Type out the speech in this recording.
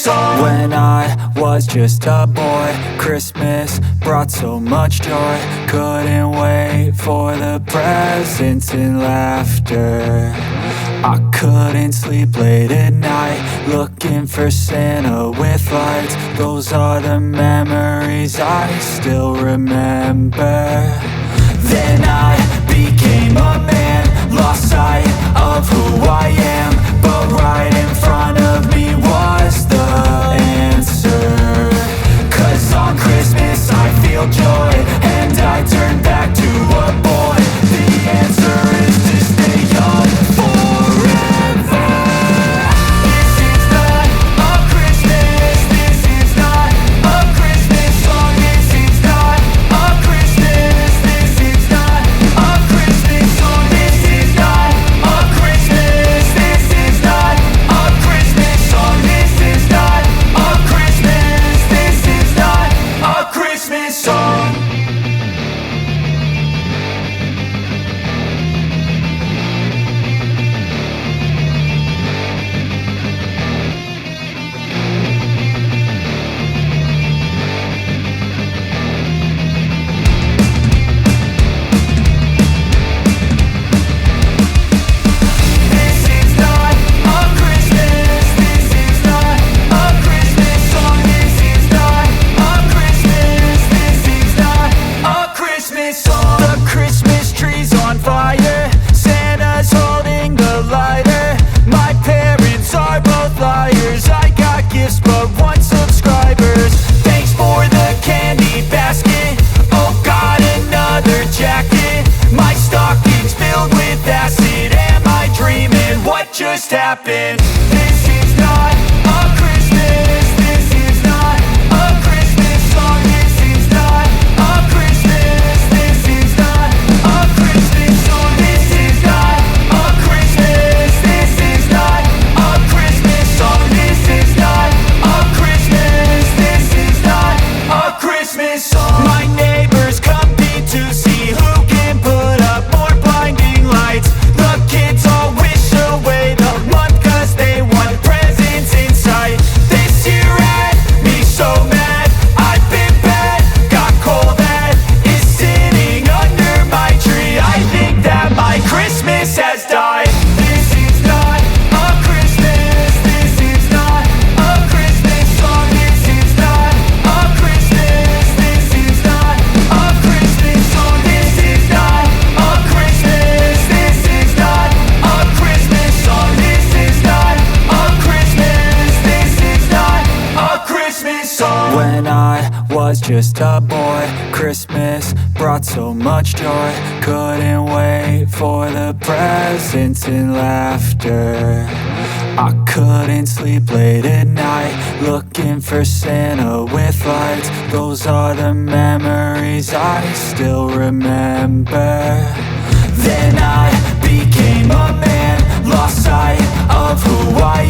song. When I was just a boy, Christmas brought so much joy. Couldn't wait for the presents and laughter. I couldn't sleep late at night, looking for Santa with lights. Those are the memories I still remember. Then I became a man, lost sight of who I am. But right in front of me was the answer. 'Cause on Christmas I feel joy, and I turn back to a boy. The answer is to stay young forever. This is not a Christmas, this is not a Christmas song. This is not a Christmas, this is not a Christmas song. This is not a Christmas, this is not a Christmas song. This is not a Christmas, this is not a Christmas song. Just happened. This is not a Christmas, this is not a Christmas song. This is not a Christmas, this is not a Christmas song. This is not a Christmas, this is not a Christmas song. This is not a Christmas, this is not a Christmas song. My neighbors compete to see who can put up more blinding lights. The kids all wish away the month 'cause they want presents in sight. This year had me so mad, I've been bad, got coal that is sitting under my tree. I think that my Christmas has died. This is not a Christmas, this is not a Christmas song. This is not a Christmas, this is not a Christmas song. This is not a Christmas, this is not a Christmas song. This is not a Christmas, this is not a Christmas song. When I was just a boy, Christmas brought so much joy. Couldn't wait for the presents and laughter. I couldn't sleep late at night, looking for Santa with lights. Those are the memories I still remember. Then I became a man, lost sight of who I